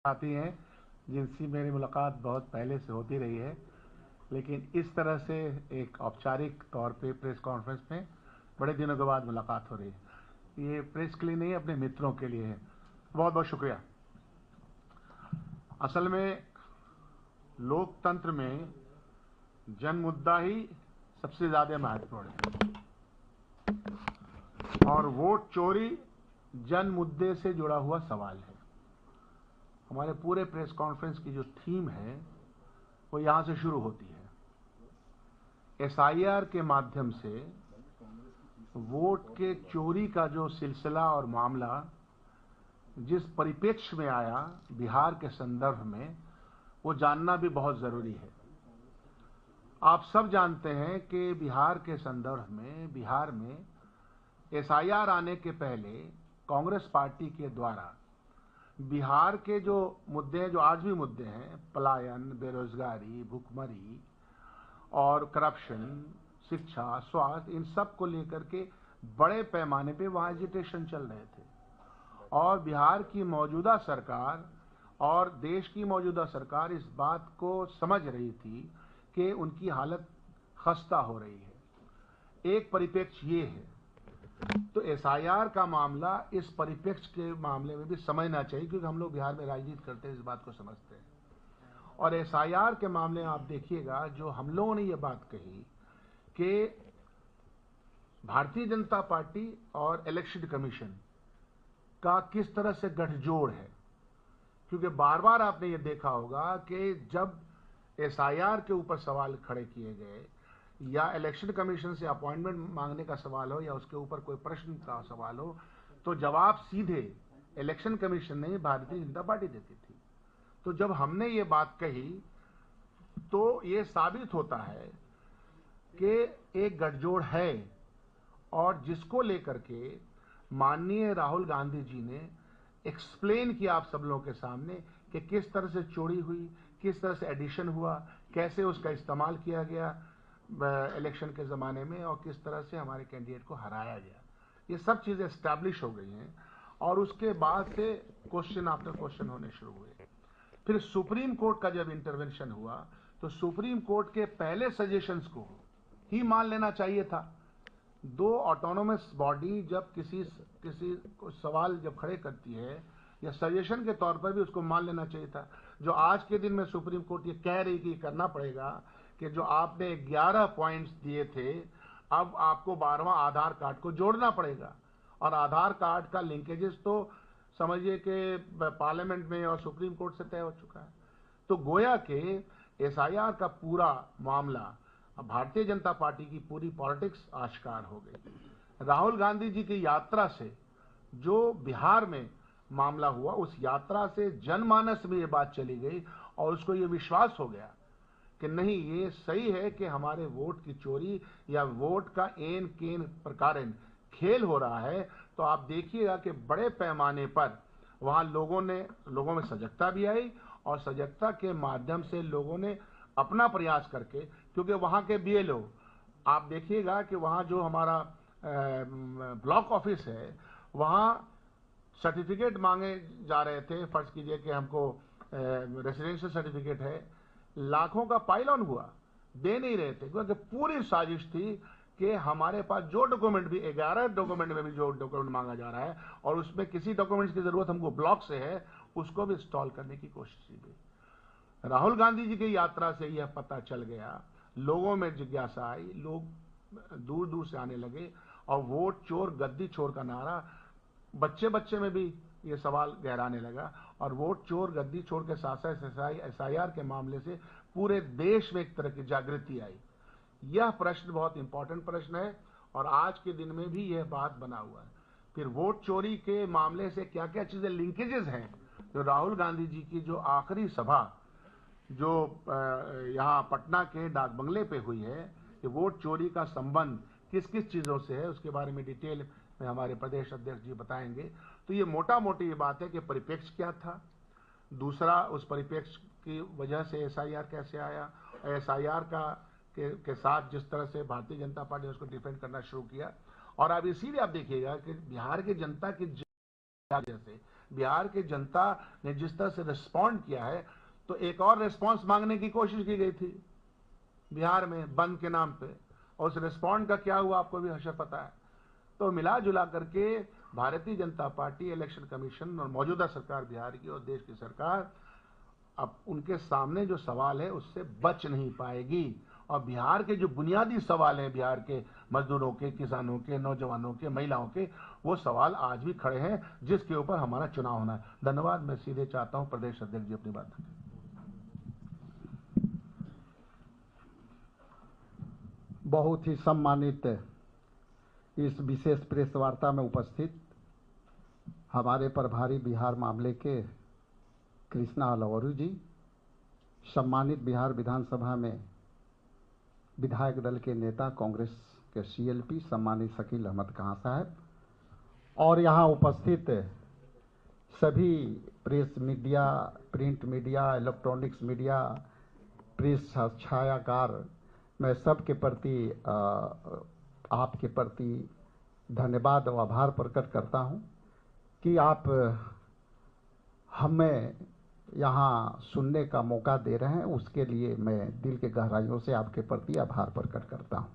साथी हैं जिनसे मेरी मुलाकात बहुत पहले से होती रही है, लेकिन इस तरह से एक औपचारिक तौर पे प्रेस कॉन्फ्रेंस में बड़े दिनों के बाद मुलाकात हो रही है। ये प्रेस के लिए नहीं, अपने मित्रों के लिए है। बहुत बहुत शुक्रिया। असल में लोकतंत्र में जन मुद्दा ही सबसे ज्यादा महत्वपूर्ण है और वोट चोरी जन मुद्दे से जुड़ा हुआ सवाल है। हमारे पूरे प्रेस कॉन्फ्रेंस की जो थीम है वो यहां से शुरू होती है। एसआईआर के माध्यम से वोट के चोरी का जो सिलसिला और मामला जिस परिप्रेक्ष्य में आया बिहार के संदर्भ में, वो जानना भी बहुत जरूरी है। आप सब जानते हैं कि बिहार के संदर्भ में, बिहार में एसआईआर आने के पहले कांग्रेस पार्टी के द्वारा बिहार के जो मुद्दे हैं, जो आज भी मुद्दे हैं, पलायन, बेरोजगारी, भुखमरी और करप्शन, शिक्षा, स्वास्थ्य, इन सब को लेकर के बड़े पैमाने पे वहां एजिटेशन चल रहे थे और बिहार की मौजूदा सरकार और देश की मौजूदा सरकार इस बात को समझ रही थी कि उनकी हालत खस्ता हो रही है। एक परिप्रेक्ष्य ये है, तो एसआईआर का मामला इस परिप्रेक्ष्य के मामले में भी समझना चाहिए, क्योंकि हम लोग बिहार में राजनीति करते हैं, इस बात को समझते हैं। और एसआईआर के मामले में आप देखिएगा, जो हम लोगों ने ये बात कही कि भारतीय जनता पार्टी और इलेक्शन कमीशन का किस तरह से गठजोड़ है, क्योंकि बार बार आपने ये देखा होगा कि जब एसआईआर के ऊपर सवाल खड़े किए गए या इलेक्शन कमीशन से अपॉइंटमेंट मांगने का सवाल हो या उसके ऊपर कोई प्रश्न का सवाल हो, तो जवाब सीधे इलेक्शन कमीशन नहीं, भारतीय जनता पार्टी देती थी। तो जब हमने ये बात कही तो ये साबित होता है कि एक गठजोड़ है, और जिसको लेकर के माननीय राहुल गांधी जी ने एक्सप्लेन किया आप सब लोगों के सामने कि किस तरह से चोरी हुई, किस तरह से एडिशन हुआ, कैसे उसका इस्तेमाल किया गया इलेक्शन के ज़माने में और किस तरह से हमारे कैंडिडेट को हराया गया। ये सब चीज़ें एस्टैब्लिश हो गई हैं और उसके बाद से क्वेश्चन आफ्टर क्वेश्चन होने शुरू हुए। फिर सुप्रीम कोर्ट का जब इंटरवेंशन हुआ तो सुप्रीम कोर्ट के पहले सजेशंस को ही मान लेना चाहिए था। दो ऑटोनोमस बॉडी जब किसी सवाल जब खड़े करती है या सजेशन के तौर पर भी उसको मान लेना चाहिए था। जो आज के दिन में सुप्रीम कोर्ट ये कह रही कि करना पड़ेगा कि जो आपने 11 पॉइंट्स दिए थे, अब आपको 12वां आधार कार्ड को जोड़ना पड़ेगा, और आधार कार्ड का लिंकेजेस तो समझिए कि पार्लियामेंट में और सुप्रीम कोर्ट से तय हो चुका है। तो गोया के एसआईआर का पूरा मामला, भारतीय जनता पार्टी की पूरी पॉलिटिक्स आश्कार हो गई। राहुल गांधी जी की यात्रा से जो बिहार में मामला हुआ, उस यात्रा से जनमानस में ये बात चली गई और उसको ये विश्वास हो गया कि नहीं, ये सही है कि हमारे वोट की चोरी या वोट का एन केन प्रकार खेल हो रहा है। तो आप देखिएगा कि बड़े पैमाने पर वहां लोगों में सजगता भी आई और सजगता के माध्यम से लोगों ने अपना प्रयास करके, क्योंकि वहां के बीएलओ आप देखिएगा कि वहां जो हमारा ब्लॉक ऑफिस है, वहां सर्टिफिकेट मांगे जा रहे थे। फर्ज कीजिए कि हमको रेसिडेंशियल सर्टिफिकेट है, लाखों का पाइल ऑन हुआ, दे नहीं रहे थे, क्योंकि पूरी साजिश थी कि हमारे पास जो डॉक्यूमेंट भी 11 डॉक्यूमेंट में भी जो डॉक्यूमेंट मांगा जा रहा है और उसमें किसी डॉक्यूमेंट्स की जरूरत हमको ब्लॉक से है, उसको भी इंस्टॉल करने की कोशिश की गई। राहुल गांधी जी की यात्रा से यह पता चल गया, लोगों में जिज्ञासा आई, लोग दूर दूर से आने लगे और वोट चोर गद्दी चोर का नारा बच्चे बच्चे में भी ये सवाल गहराने लगा। और वोट चोर गद्दी चोर के साथ साथ एसआईआर के मामले से पूरे देश में एक तरह की जागृति आई। यह प्रश्न बहुत इंपॉर्टेंट प्रश्न है और आज के दिन में भी यह बात बना हुआ है। फिर वोट चोरी के मामले से क्या क्या चीजें लिंकेजेस हैं, जो राहुल गांधी जी की जो आखिरी सभा जो यहाँ पटना के डाक बंगले पे हुई है, कि वोट चोरी का संबंध किस किस चीजों से है, उसके बारे में डिटेल में हमारे प्रदेश अध्यक्ष जी बताएंगे। तो ये मोटा मोटी ये बात है कि परिप्रेक्ष्य क्या था, दूसरा उस परिप्रेक्ष्य की वजह से एसआईआर कैसे आया, एसआईआर के साथ जिस तरह से भारतीय जनता पार्टी ने उसको डिफेंड करना शुरू किया। और अब इसीलिए आप देखिएगा कि बिहार की जनता की वजह से बिहार की जनता ने जिस तरह से रिस्पॉन्ड किया है, तो एक और रिस्पॉन्स मांगने की कोशिश की गई थी बिहार में बंद के नाम पे, और उस रिस्पॉन्ड का क्या हुआ आपको भी हमेशा पता है। तो मिला जुला करके Bharatiya Janata party, election commission और मौजूदा सरकार बिहार की और देश की सरकार अब उनके सामने जो सवाल है उससे बच नहीं पाएगी। और बिहार के जो बुनियादी सवाल हैं, बिहार के मजदूरों के, किसानों के, नौजवानों के, महिलाओं के, वो सवाल आज भी खड़े हैं जिसके ऊपर हमारा चुनाव होना है। धन्यवाद। मैं सीधे चाहता हूं प्रदेश अध्यक्ष जी अपनी बात रखें। बहुत ही सम्मानित इस विशेष प्रेस वार्ता में उपस्थित हमारे प्रभारी बिहार मामले के कृष्णा अलवरू जी, सम्मानित बिहार विधानसभा में विधायक दल के नेता कांग्रेस के CLP सम्मानित शकील अहमद खां साहब, और यहाँ उपस्थित सभी press media, print media, electronics media, press छायाकार, मैं सबके प्रति आपके प्रति धन्यवाद और आभार प्रकट करता हूँ कि आप हमें यहाँ सुनने का मौका दे रहे हैं। उसके लिए मैं दिल के गहराइयों से आपके प्रति आभार प्रकट करता हूँ।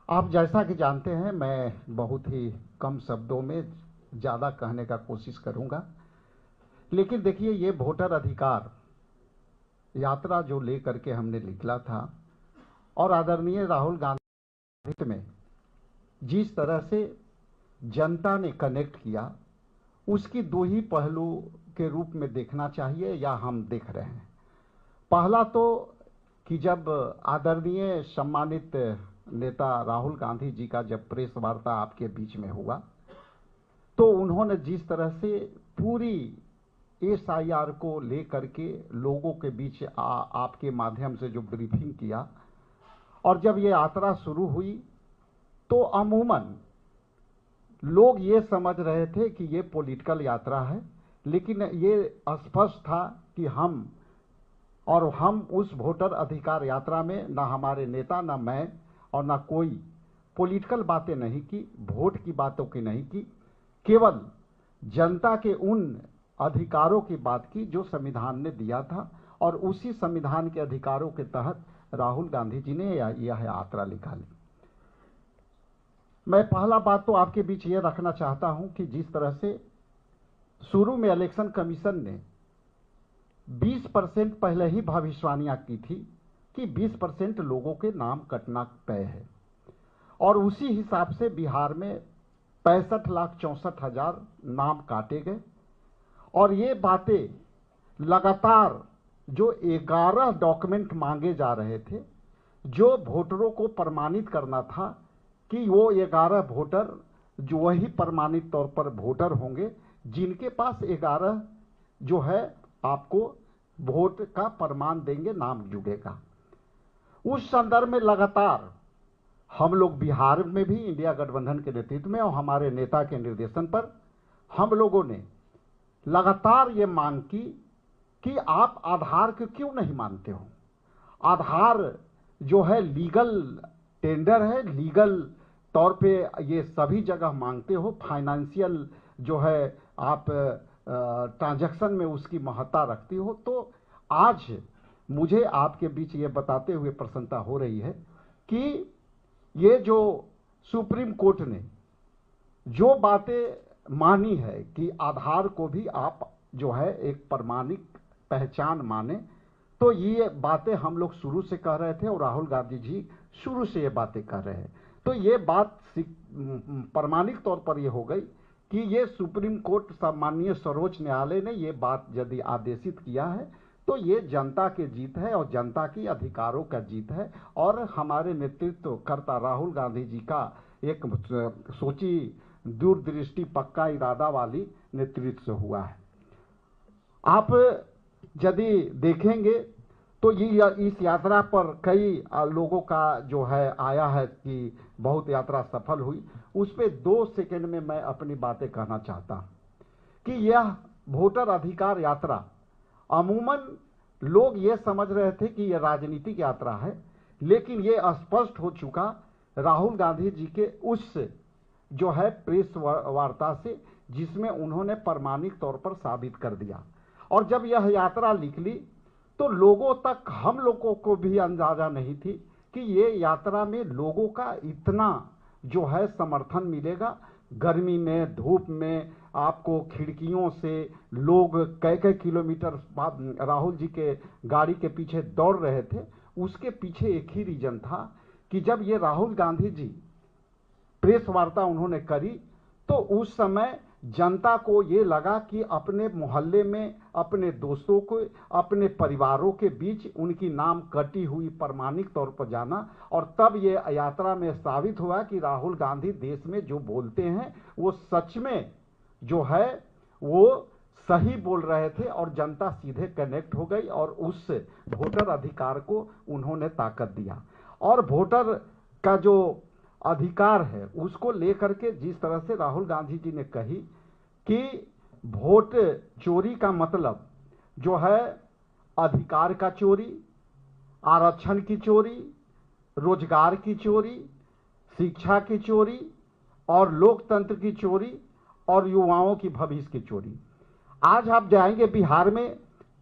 आप जैसा कि जानते हैं, मैं बहुत ही कम शब्दों में ज़्यादा कहने का कोशिश करूँगा, लेकिन देखिए, ये वोटर अधिकार यात्रा जो ले करके हमने निकला था और आदरणीय राहुल गांधी में जिस तरह से जनता ने कनेक्ट किया, उसकी दो ही पहलू के रूप में देखना चाहिए, या हम देख रहे हैं। पहला तो कि जब आदरणीय सम्मानित नेता राहुल गांधी जी का जब प्रेस वार्ता आपके बीच में हुआ, तो उन्होंने जिस तरह से पूरी SIR को लेकर के लोगों के बीच आपके माध्यम से जो ब्रीफिंग किया, और जब ये यात्रा शुरू हुई तो अमूमन लोग ये समझ रहे थे कि ये पॉलिटिकल यात्रा है, लेकिन ये स्पष्ट था कि हम उस वोटर अधिकार यात्रा में ना हमारे नेता, ना मैं और ना कोई पॉलिटिकल बातें नहीं की, वोट की बातों की नहीं की, केवल जनता के उन अधिकारों की बात की जो संविधान ने दिया था, और उसी संविधान के अधिकारों के तहत राहुल गांधी जी ने यह यात्रा निकाली। मैं पहला बात तो आपके बीच ये रखना चाहता हूं कि जिस तरह से शुरू में इलेक्शन कमीशन ने 20% पहले ही भविष्यवाणियां की थी कि 20% लोगों के नाम कटना तय है, और उसी हिसाब से बिहार में 65,64,000 नाम काटे गए। और ये बातें लगातार जो 11 डॉक्यूमेंट मांगे जा रहे थे, जो वोटरों को प्रमाणित करना था कि वो 11 वोटर जो वही प्रमाणित तौर पर वोटर होंगे जिनके पास 11 जो है आपको वोट का प्रमाण देंगे, नाम जुड़ेगा। उस संदर्भ में लगातार हम लोग बिहार में भी इंडिया गठबंधन के नेतृत्व में और हमारे नेता के निर्देशन पर हम लोगों ने लगातार ये मांग की कि आप आधार को क्यों नहीं मानते हो। आधार जो है लीगल टेंडर है, लीगल तौर पे ये सभी जगह मांगते हो, फाइनेंशियल जो है आप ट्रांजैक्शन में उसकी महत्ता रखती हो। तो आज मुझे आपके बीच ये बताते हुए प्रसन्नता हो रही है कि ये जो सुप्रीम कोर्ट ने जो बातें मानी है कि आधार को भी आप जो है एक प्रमाणिक पहचान माने, तो ये बातें हम लोग शुरू से कह रहे थे और राहुल गांधी जी शुरू से ये बातें कह रहे हैं। तो ये बात प्रमाणिक तौर पर ये हो गई कि ये सुप्रीम कोर्ट माननीय सर्वोच्च न्यायालय ने ये बात यदि आदेशित किया है तो ये जनता की जीत है और जनता की अधिकारों का जीत है, और हमारे नेतृत्वकर्ता राहुल गांधी जी का एक सोची दूरदृष्टि पक्का इरादा वाली नेतृत्व से हुआ है। आप यदि देखेंगे तो ये इस यात्रा पर कई लोगों का जो है आया है कि बहुत यात्रा सफल हुई। उस पे 2 सेकंड में मैं अपनी बातें कहना चाहता हूं कि यह वोटर अधिकार यात्रा अमूमन लोग ये समझ रहे थे कि यह राजनीतिक यात्रा है, लेकिन ये स्पष्ट हो चुका राहुल गांधी जी के उस जो है प्रेस वार्ता से जिसमें उन्होंने प्रमाणिक तौर पर साबित कर दिया। और जब यह यात्रा निकली तो लोगों तक, हम लोगों को भी अंदाजा नहीं थी कि ये यात्रा में लोगों का इतना जो है समर्थन मिलेगा। गर्मी में, धूप में आपको खिड़कियों से लोग कई किलोमीटर राहुल जी के गाड़ी के पीछे दौड़ रहे थे। उसके पीछे एक ही रीजन था कि जब ये राहुल गांधी जी प्रेस वार्ता उन्होंने करी तो उस समय जनता को ये लगा कि अपने मोहल्ले में, अपने दोस्तों को, अपने परिवारों के बीच उनकी नाम कटी हुई प्रमाणिक तौर पर जाना। और तब ये यात्रा में साबित हुआ कि राहुल गांधी देश में जो बोलते हैं वो सच में जो है वो सही बोल रहे थे, और जनता सीधे कनेक्ट हो गई और उस वोटर अधिकार को उन्होंने ताकत दिया। और वोटर का जो अधिकार है उसको लेकर के जिस तरह से राहुल गांधी जी ने कही कि वोट चोरी का मतलब जो है अधिकार का चोरी, आरक्षण की चोरी, रोजगार की चोरी, शिक्षा की चोरी और लोकतंत्र की चोरी और युवाओं की भविष्य की चोरी। आज आप जाएंगे बिहार में,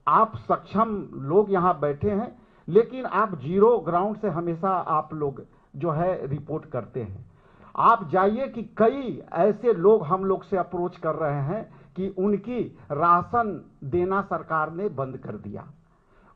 आप सक्षम लोग यहां बैठे हैं, लेकिन आप जीरो ग्राउंड से हमेशा आप लोग जो है रिपोर्ट करते हैं। आप जाइए कि कई ऐसे लोग हम लोग से अप्रोच कर रहे हैं कि उनकी राशन देना सरकार ने बंद कर दिया,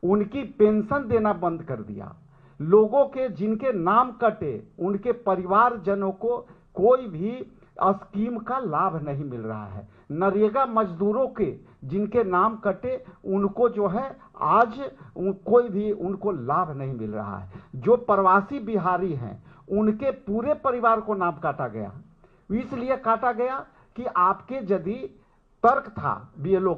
उनकी पेंशन देना बंद कर दिया, लोगों के जिनके नाम कटे उनके परिवारजनों को कोई भी स्कीम का लाभ नहीं मिल रहा है। नरेगा मजदूरों के जिनके नाम कटे उनको जो है आज कोई भी उनको लाभ नहीं मिल रहा है। जो प्रवासी बिहारी हैं उनके पूरे परिवार को नाम काटा गया। इसलिए काटा गया कि आपके यदि तर्क था बीएलओ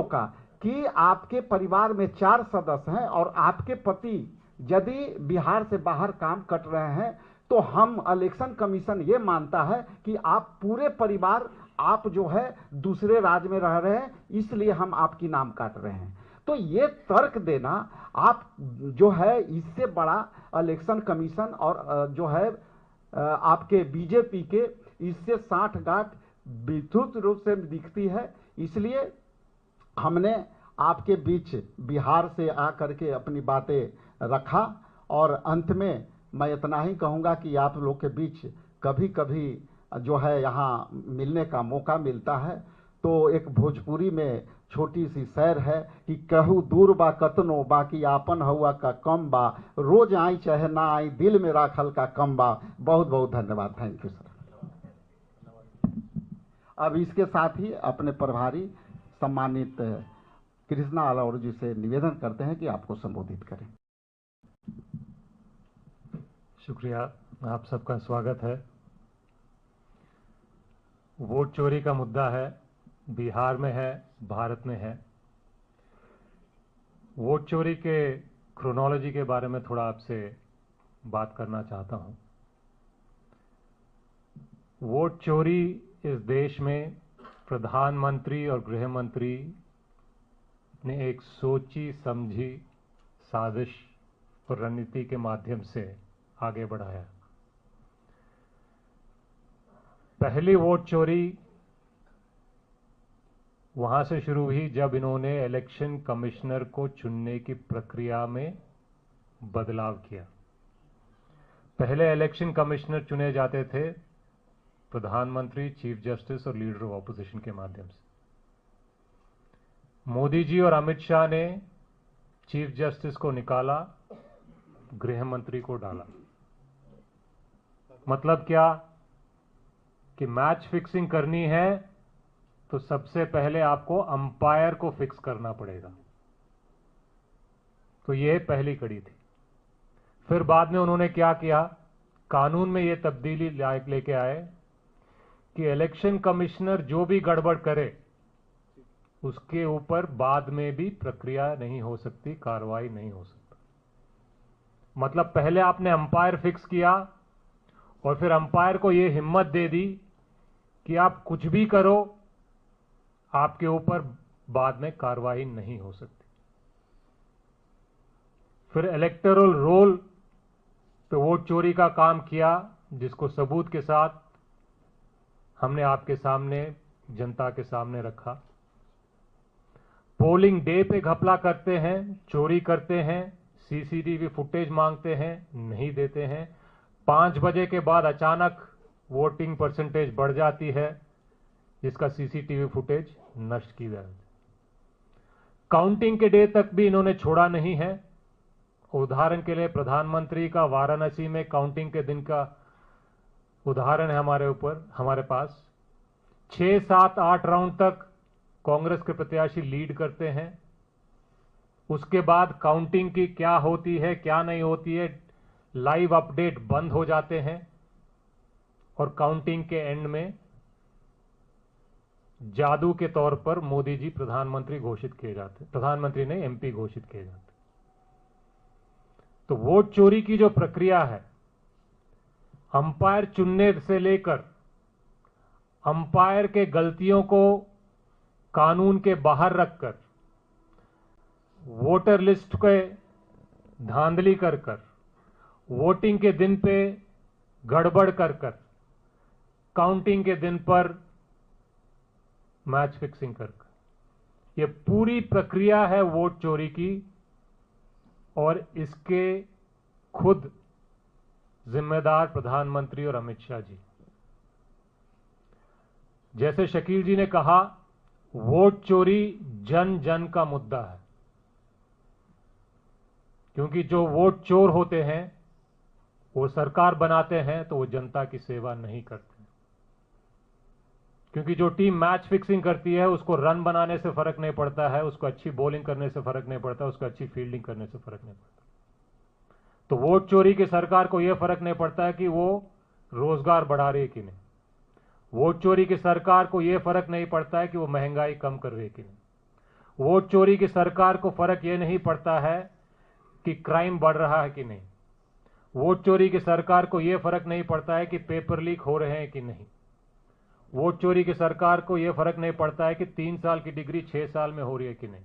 का कि आपके परिवार में 4 सदस्य हैं और आपके पति यदि बिहार से बाहर काम कट रहे हैं तो हम इलेक्शन कमीशन ये मानता है कि आप पूरे परिवार आप जो है दूसरे राज्य में रह रहे हैं, इसलिए हम आपकी नाम काट रहे हैं। तो ये तर्क देना आप जो है इससे बड़ा इलेक्शन कमीशन और जो है आपके बीजेपी के इससे 60 गांठ विद्युत रूप से दिखती है। इसलिए हमने आपके बीच बिहार से आकर के अपनी बातें रखा और अंत में मैं इतना ही कहूँगा कि आप लोग के बीच कभी कभी जो है यहाँ मिलने का मौका मिलता है तो एक भोजपुरी में छोटी सी शेर है कि कहू दूर बा कतनो बाकी आपन हुआ का कम बा, रोज आई चाहे ना आई दिल में राखल का कम बा। बहुत बहुत धन्यवाद। Thank you sir. अब इसके साथ ही अपने प्रभारी सम्मानित कृष्णा अलाउर जी से निवेदन करते हैं कि आपको संबोधित करें। शुक्रिया, आप सबका स्वागत है। वोट चोरी का मुद्दा है, बिहार में है, भारत में है। वोट चोरी के क्रोनोलॉजी के बारे में थोड़ा आपसे बात करना चाहता हूं। वोट चोरी इस देश में प्रधानमंत्री और गृह मंत्री ने एक सोची समझी साजिश और रणनीति के माध्यम से आगे बढ़ाया। पहली वोट चोरी वहां से शुरू हुई जब इन्होंने इलेक्शन कमिश्नर को चुनने की प्रक्रिया में बदलाव किया। पहले इलेक्शन कमिश्नर चुने जाते थे प्रधानमंत्री, चीफ जस्टिस और लीडर ऑफ ऑपोजिशन के माध्यम से। मोदी जी और अमित शाह ने चीफ जस्टिस को निकाला, गृह मंत्री को डाला। मतलब क्या कि मैच फिक्सिंग करनी है तो सबसे पहले आपको अंपायर को फिक्स करना पड़ेगा। तो ये पहली कड़ी थी। फिर बाद में उन्होंने क्या किया, कानून में ये तब्दीली लेके आए कि इलेक्शन कमिश्नर जो भी गड़बड़ करे उसके ऊपर बाद में भी प्रक्रिया नहीं हो सकती, कार्रवाई नहीं हो सकती। मतलब पहले आपने अंपायर फिक्स किया और फिर अंपायर को यह हिम्मत दे दी कि आप कुछ भी करो, आपके ऊपर बाद में कार्रवाई नहीं हो सकती। फिर इलेक्टोरल रोल पे वोट चोरी का काम किया, जिसको सबूत के साथ हमने आपके सामने, जनता के सामने रखा। पोलिंग डे पे घपला करते हैं, चोरी करते हैं, सीसीटीवी फुटेज मांगते हैं, नहीं देते हैं। 5 बजे के बाद अचानक वोटिंग परसेंटेज बढ़ जाती है, जिसका सीसीटीवी फुटेज नष्ट की जाए। काउंटिंग के डे तक भी इन्होंने छोड़ा नहीं है। उदाहरण के लिए प्रधानमंत्री का वाराणसी में काउंटिंग के दिन का उदाहरण है हमारे पास। 6, 7, 8 राउंड तक कांग्रेस के प्रत्याशी लीड करते हैं। उसके बाद काउंटिंग की क्या होती है, क्या नहीं होती है, लाइव अपडेट बंद हो जाते हैं और काउंटिंग के एंड में जादू के तौर पर मोदी जी प्रधानमंत्री घोषित किए जाते, प्रधानमंत्री नहीं एमपी घोषित किए जाते। तो वोट चोरी की जो प्रक्रिया है, अंपायर चुनने से लेकर अंपायर के गलतियों को कानून के बाहर रखकर, वोटर लिस्ट के धांधली कर वोटिंग के दिन पे गड़बड़ कर काउंटिंग के दिन पर मैच फिक्सिंग कर ये पूरी प्रक्रिया है वोट चोरी की, और इसके खुद जिम्मेदार प्रधानमंत्री और अमित शाह जी। जैसे शकील जी ने कहा, वोट चोरी जन जन का मुद्दा है, क्योंकि जो वोट चोर होते हैं वो सरकार बनाते हैं तो वो जनता की सेवा नहीं करते। क्योंकि जो टीम मैच फिक्सिंग करती है उसको रन बनाने से फर्क नहीं पड़ता है, उसको अच्छी बॉलिंग करने से फर्क नहीं पड़ता, उसको अच्छी फील्डिंग करने से फर्क नहीं पड़ता। तो वोट चोरी की सरकार को यह फर्क नहीं पड़ता है कि वो रोजगार बढ़ा रही है कि नहीं। वोट चोरी की सरकार को यह फर्क नहीं पड़ता है कि वो महंगाई कम कर रही है कि नहीं। वोट चोरी की सरकार को फर्क यह नहीं पड़ता है कि क्राइम बढ़ रहा है कि नहीं। वोट चोरी की सरकार को यह फर्क नहीं पड़ता है कि पेपर लीक हो रहे हैं कि नहीं। वोट चोरी की सरकार को यह फर्क नहीं पड़ता है कि 3 साल की डिग्री 6 साल में हो रही है कि नहीं।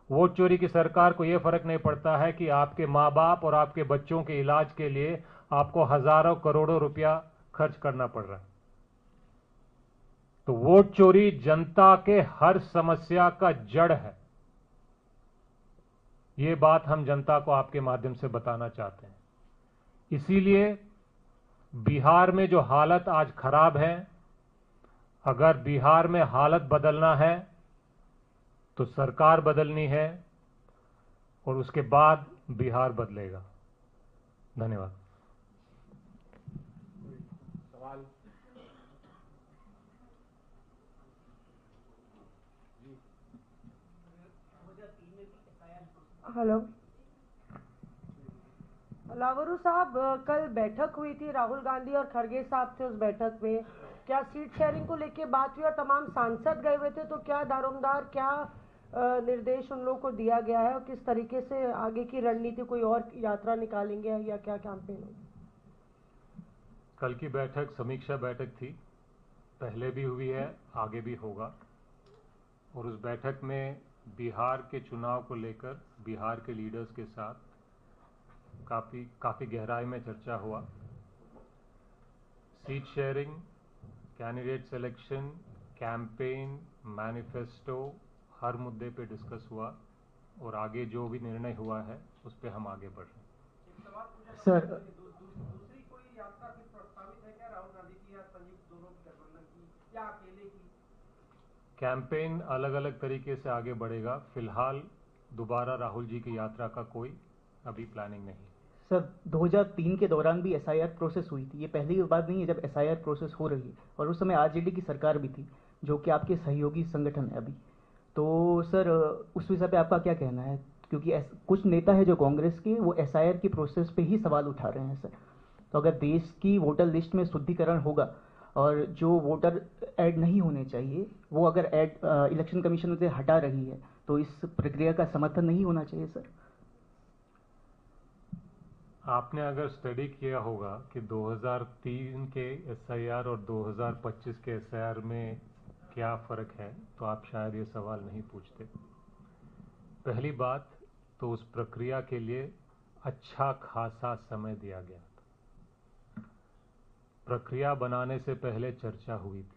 वोट चोरी की सरकार को यह फर्क नहीं पड़ता है कि आपके माँ बाप और आपके बच्चों के इलाज के लिए आपको हजारों करोड़ों रुपया खर्च करना पड़ रहा है। तो वोट चोरी जनता के हर समस्या का जड़ है। ये बात हम जनता को आपके माध्यम से बताना चाहते हैं। इसीलिए बिहार में जो हालत आज खराब है, अगर बिहार में हालत बदलना है तो सरकार बदलनी है और उसके बाद बिहार बदलेगा। धन्यवाद। सवाल? हेलो लावरू साहब, कल बैठक हुई थी, राहुल गांधी और खड़गे साहब थे उस बैठक में। क्या सीट शेयरिंग को लेके बात हुई और तमाम सांसद गए हुए थे, तो क्या दारोमदार, क्या निर्देश उन लोगों को दिया गया है और किस तरीके से आगे की रणनीति, कोई और यात्रा निकालेंगे या क्या कैंपेन होगी? कल की बैठक समीक्षा बैठक थी, पहले भी हुई है, आगे भी होगा। और उस बैठक में बिहार के चुनाव को लेकर बिहार के लीडर्स के साथ काफी गहराई में चर्चा हुआ। Seat sharing, candidate selection, campaign, manifesto, हर मुद्दे पे डिस्कस हुआ और आगे जो भी निर्णय हुआ है उस पे हम आगे बढ़ रहे हैं। सर, दूसरी कोई यात्रा भी प्रस्तावित है क्या, राहुल गांधी की या संयुक्त दोनों की गठबंधन की या अकेले की? कैंपेन अलग अलग तरीके से आगे बढ़ेगा। फिलहाल दोबारा राहुल जी की यात्रा का कोई अभी प्लानिंग नहीं। सर, 2003 के दौरान भी एसआईआर प्रोसेस हुई थी। ये पहली बात नहीं है जब एसआईआर प्रोसेस हो रही है, और उस समय आरजेडी की सरकार भी थी जो कि आपके सहयोगी संगठन है अभी। तो सर, उस विषय पे आपका क्या कहना है? क्योंकि कुछ नेता है जो कांग्रेस के, वो एसआईआर की प्रोसेस पे ही सवाल उठा रहे हैं सर। तो अगर देश की वोटर लिस्ट में शुद्धिकरण होगा और जो वोटर ऐड नहीं होने चाहिए वो अगर ऐड इलेक्शन कमीशन उसे हटा रही है, तो इस प्रक्रिया का समर्थन नहीं होना चाहिए सर? आपने अगर स्टडी किया होगा कि 2003 के एसआईआर और 2025 के एसआईआर में क्या फ़र्क है, तो आप शायद ये सवाल नहीं पूछते। पहली बात तो उस प्रक्रिया के लिए अच्छा खासा समय दिया गया था। प्रक्रिया बनाने से पहले चर्चा हुई थी,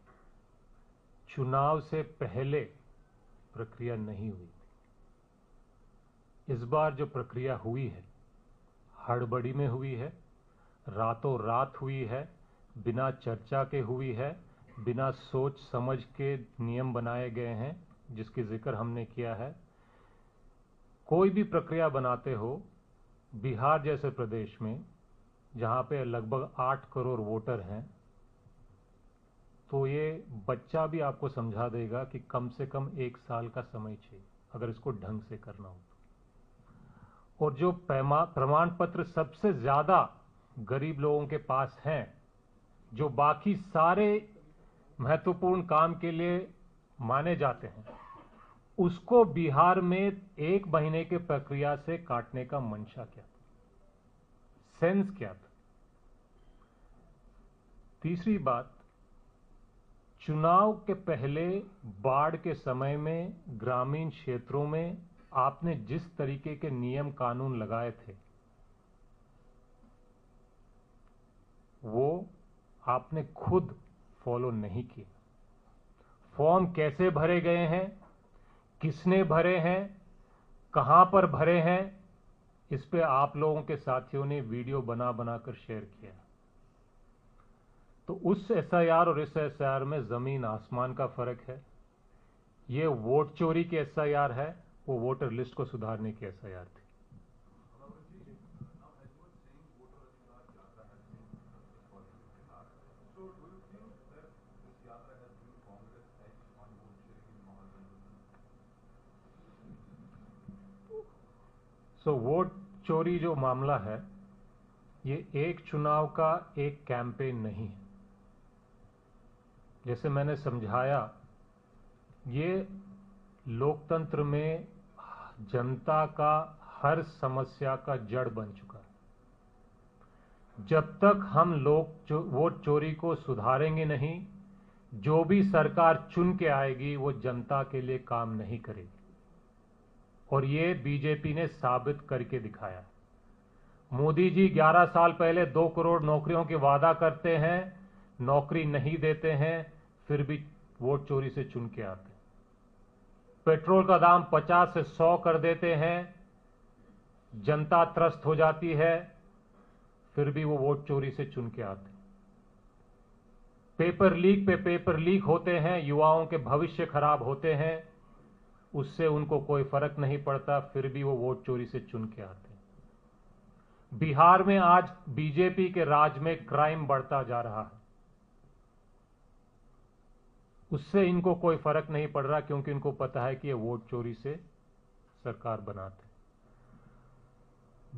चुनाव से पहले प्रक्रिया नहीं हुई थी। इस बार जो प्रक्रिया हुई है हड़बड़ी में हुई है, रातों रात हुई है, बिना चर्चा के हुई है, बिना सोच समझ के नियम बनाए गए हैं जिसकी जिक्र हमने किया है। कोई भी प्रक्रिया बनाते हो, बिहार जैसे प्रदेश में जहां पे लगभग 8 करोड़ वोटर हैं, तो ये बच्चा भी आपको समझा देगा कि कम से कम 1 साल का समय चाहिए अगर इसको ढंग से करना हो तो। और जो प्रमाण पत्र सबसे ज्यादा गरीब लोगों के पास हैं, जो बाकी सारे महत्वपूर्ण काम के लिए माने जाते हैं, उसको बिहार में 1 महीने के प्रक्रिया से काटने का मंशा क्या था, सेंस क्या था। तीसरी बात, चुनाव के पहले बाढ़ के समय में ग्रामीण क्षेत्रों में आपने जिस तरीके के नियम कानून लगाए थे वो आपने खुद फॉलो नहीं किए। फॉर्म कैसे भरे गए हैं, किसने भरे हैं, कहां पर भरे हैं, इस पे आप लोगों के साथियों ने वीडियो बना बनाकर शेयर किया। तो उस एसआईआर और इस एसआईआर में जमीन आसमान का फर्क है। ये वोट चोरी की एसआईआर है, वो वोटर लिस्ट को सुधारने की एसआईआर थी। वोट चोरी जो मामला है, ये एक चुनाव का एक कैंपेन नहीं है। जैसे मैंने समझाया, ये लोकतंत्र में जनता का हर समस्या का जड़ बन चुका है। जब तक हम लोग वोट चोरी को सुधारेंगे नहीं, जो भी सरकार चुन के आएगी वो जनता के लिए काम नहीं करेगी। और ये बीजेपी ने साबित करके दिखाया। मोदी जी 11 साल पहले 2 करोड़ नौकरियों के वादा करते हैं, नौकरी नहीं देते हैं, फिर भी वोट चोरी से चुन के आते हैं। पेट्रोल का दाम 50 से 100 कर देते हैं, जनता त्रस्त हो जाती है, फिर भी वो वोट चोरी से चुन के आते हैं। पेपर लीक पे पेपर लीक होते हैं, युवाओं के भविष्य खराब होते हैं, उससे उनको कोई फर्क नहीं पड़ता, फिर भी वो वोट चोरी से चुन के आते हैं। बिहार में आज बीजेपी के राज में क्राइम बढ़ता जा रहा है, उससे इनको कोई फर्क नहीं पड़ रहा, क्योंकि इनको पता है कि ये वोट चोरी से सरकार बनाते हैं।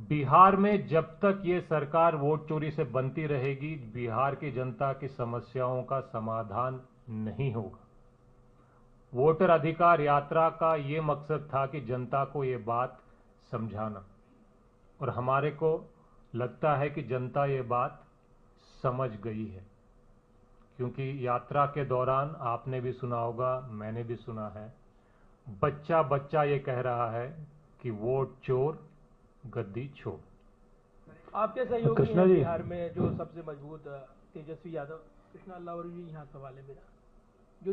बिहार में जब तक ये सरकार वोट चोरी से बनती रहेगी, बिहार की जनता की समस्याओं का समाधान नहीं होगा। वोटर अधिकार यात्रा का ये मकसद था कि जनता को ये बात समझाना, और हमारे को लगता है कि जनता ये बात समझ गई है, क्योंकि यात्रा के दौरान आपने भी सुना होगा, मैंने भी सुना है, बच्चा बच्चा ये कह रहा है कि वोट चोर गद्दी छोड़। आपके सहयोगी हैं बिहार में जो सबसे मजबूत तेजस्वी यादव। कृष्णा लावरी जी, यहाँ सवाल है मेरा। जो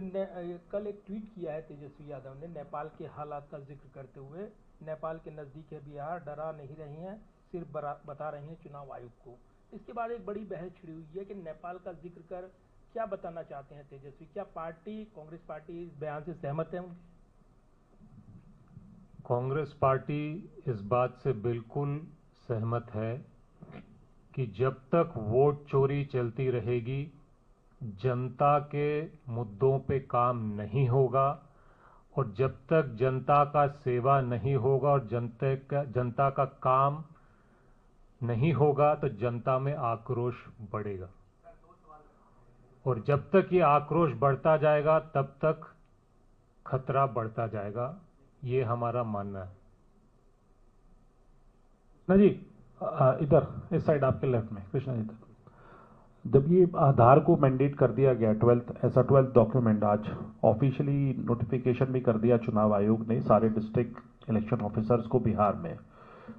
कल एक ट्वीट किया है तेजस्वी यादव ने नेपाल के हालात का जिक्र करते हुए, नेपाल के नज़दीक है बिहार, डरा नहीं रही हैं, सिर्फ बता रही हैं चुनाव आयोग को। इसके बाद एक बड़ी बहस छिड़ी हुई है कि नेपाल का जिक्र कर क्या बताना चाहते हैं तेजस्वी? क्या पार्टी, कांग्रेस पार्टी इस बयान से सहमत है? कांग्रेस पार्टी इस बात से बिल्कुल सहमत है कि जब तक वोट चोरी चलती रहेगी, जनता के मुद्दों पे काम नहीं होगा, और जब तक जनता का सेवा नहीं होगा और जनता का काम नहीं होगा, तो जनता में आक्रोश बढ़ेगा। और जब तक ये आक्रोश बढ़ता जाएगा, तब तक खतरा बढ़ता जाएगा, ये हमारा मानना है। कृष्णा जी, इधर इस साइड आपके लेफ्ट में, कृष्णा जी तक। जब ये आधार को मैंडेट कर दिया गया 12th डॉक्यूमेंट, आज ऑफिशियली नोटिफिकेशन भी कर दिया चुनाव आयोग ने सारे डिस्ट्रिक्ट इलेक्शन ऑफिसर्स को बिहार में,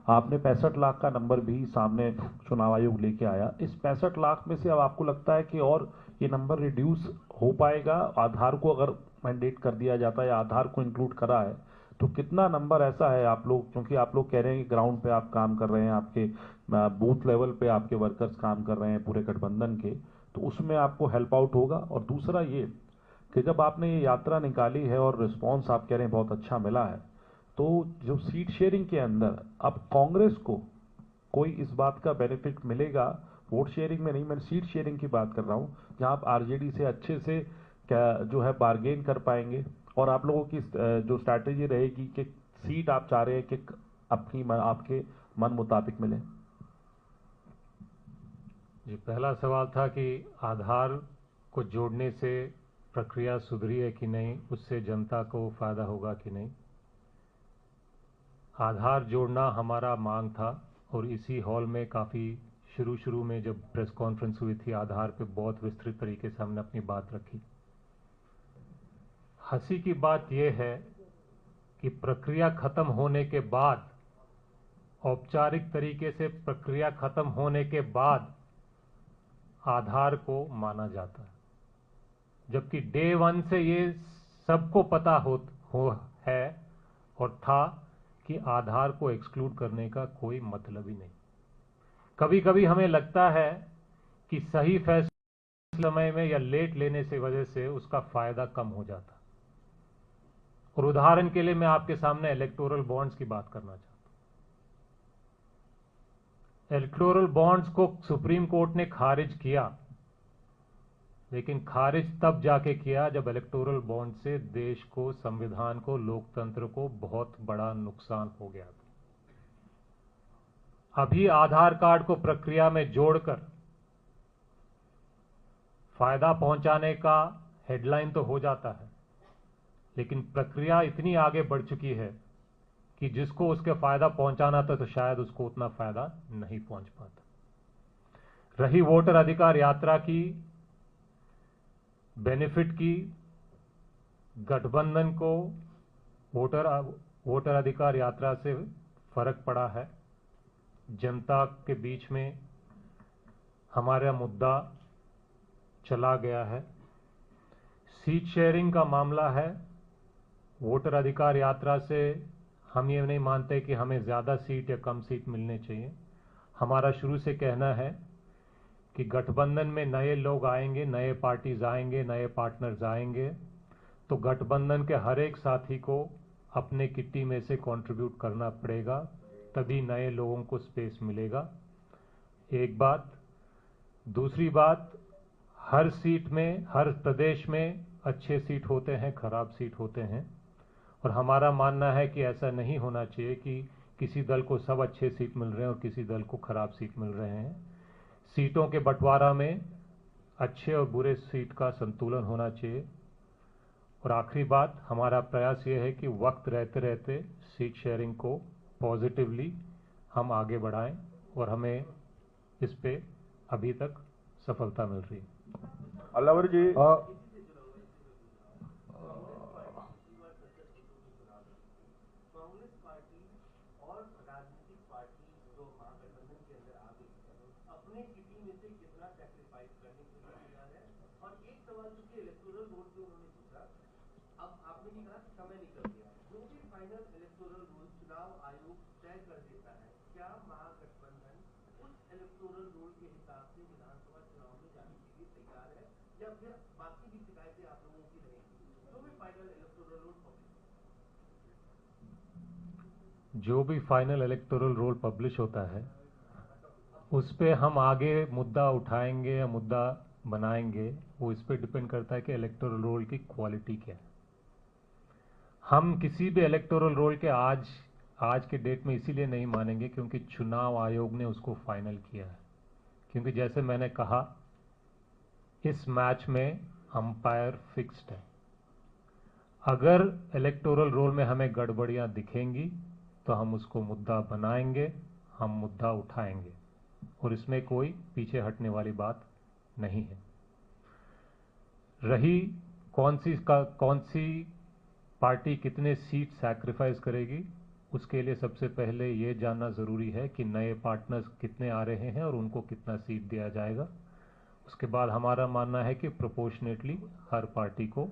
आपने 65 लाख का नंबर भी सामने चुनाव आयोग लेके आया। इस 65 लाख में से अब आपको लगता है कि और ये नंबर रिड्यूस हो पाएगा? आधार को अगर मैंडेट कर दिया जाता है या आधार को इंक्लूड करा है तो कितना नंबर ऐसा है आप लोग, क्योंकि आप लोग कह रहे हैं कि ग्राउंड पे आप काम कर रहे हैं, आपके बूथ लेवल पे आपके वर्कर्स काम कर रहे हैं पूरे गठबंधन के, तो उसमें आपको हेल्प आउट होगा? और दूसरा ये कि जब आपने ये यात्रा निकाली है और रिस्पांस आप कह रहे हैं बहुत अच्छा मिला है, तो जो सीट शेयरिंग के अंदर अब कांग्रेस को कोई इस बात का बेनिफिट मिलेगा? वोट शेयरिंग में नहीं, मैं सीट शेयरिंग की बात कर रहा हूं, जहां आप आरजेडी से अच्छे से क्या जो है बार्गेन कर पाएंगे, और आप लोगों की जो स्ट्रैटेजी रहेगी कि सीट आप चाह रहे हैं कि आपके मन मुताबिक मिले। जी, पहला सवाल था कि आधार को जोड़ने से प्रक्रिया सुधरी है कि नहीं, उससे जनता को फायदा होगा कि नहीं। आधार जोड़ना हमारा मांग था और इसी हॉल में काफ़ी शुरू में जब प्रेस कॉन्फ्रेंस हुई थी आधार पे बहुत विस्तृत तरीके से हमने अपनी बात रखी। हंसी की बात यह है कि प्रक्रिया खत्म होने के बाद, औपचारिक तरीके से प्रक्रिया खत्म होने के बाद आधार को माना जाता है, जबकि डे वन से ये सबको पता है और था कि आधार को एक्सक्लूड करने का कोई मतलब ही नहीं। कभी कभी हमें लगता है कि सही फैसला समय में या लेट लेने से वजह से उसका फायदा कम हो जाता। और उदाहरण के लिए मैं आपके सामने इलेक्टोरल बॉन्ड्स की बात करना चाहता हूं। इलेक्टोरल बॉन्ड्स को सुप्रीम कोर्ट ने खारिज किया, लेकिन खारिज तब जाके किया जब इलेक्टोरल बॉन्ड से देश को, संविधान को, लोकतंत्र को बहुत बड़ा नुकसान हो गया था। अभी आधार कार्ड को प्रक्रिया में जोड़कर फायदा पहुंचाने का हेडलाइन तो हो जाता है, लेकिन प्रक्रिया इतनी आगे बढ़ चुकी है कि जिसको उसके फायदा पहुंचाना था तो शायद उसको उतना फायदा नहीं पहुंच पाता। रही वोटर अधिकार यात्रा की बेनिफिट की, गठबंधन को वोटर अधिकार यात्रा से फर्क पड़ा है। जनता के बीच में हमारा मुद्दा चला गया है। सीट शेयरिंग का मामला है, वोटर अधिकार यात्रा से हम ये नहीं मानते कि हमें ज़्यादा सीट या कम सीट मिलने चाहिए। हमारा शुरू से कहना है कि गठबंधन में नए लोग आएंगे, नए पार्टीज आएंगे, नए पार्टनर्स आएंगे, तो गठबंधन के हर एक साथी को अपने किट्टी में से कंट्रीब्यूट करना पड़ेगा, तभी नए लोगों को स्पेस मिलेगा। एक बात। दूसरी बात, हर सीट में, हर प्रदेश में अच्छे सीट होते हैं, खराब सीट होते हैं, और हमारा मानना है कि ऐसा नहीं होना चाहिए कि किसी दल को सब अच्छे सीट मिल रहे हैं और किसी दल को खराब सीट मिल रहे हैं। सीटों के बंटवारा में अच्छे और बुरे सीट का संतुलन होना चाहिए। और आखिरी बात, हमारा प्रयास ये है कि वक्त रहते रहते सीट शेयरिंग को पॉजिटिवली हम आगे बढ़ाएं, और हमें इस पे अभी तक सफलता मिल रही है। अल्लावर जी, जो भी फाइनल इलेक्टोरल रोल पब्लिश होता है उस पे हम आगे मुद्दा उठाएंगे या मुद्दा बनाएंगे, वो इस पे डिपेंड करता है कि इलेक्टोरल रोल की क्वालिटी क्या है। हम किसी भी इलेक्टोरल रोल के आज के डेट में इसीलिए नहीं मानेंगे क्योंकि चुनाव आयोग ने उसको फाइनल किया है। क्योंकि जैसे मैंने कहा, इस मैच में अंपायर फिक्स्ड है। अगर इलेक्टोरल रोल में हमें गड़बड़ियां दिखेंगी तो हम उसको मुद्दा बनाएंगे, हम मुद्दा उठाएंगे, और इसमें कोई पीछे हटने वाली बात नहीं है। रही कौन सी पार्टी कितने सीट सैक्रिफाइस करेगी, उसके लिए सबसे पहले ये जानना ज़रूरी है कि नए पार्टनर्स कितने आ रहे हैं और उनको कितना सीट दिया जाएगा। उसके बाद हमारा मानना है कि प्रोपोर्शनेटली हर पार्टी को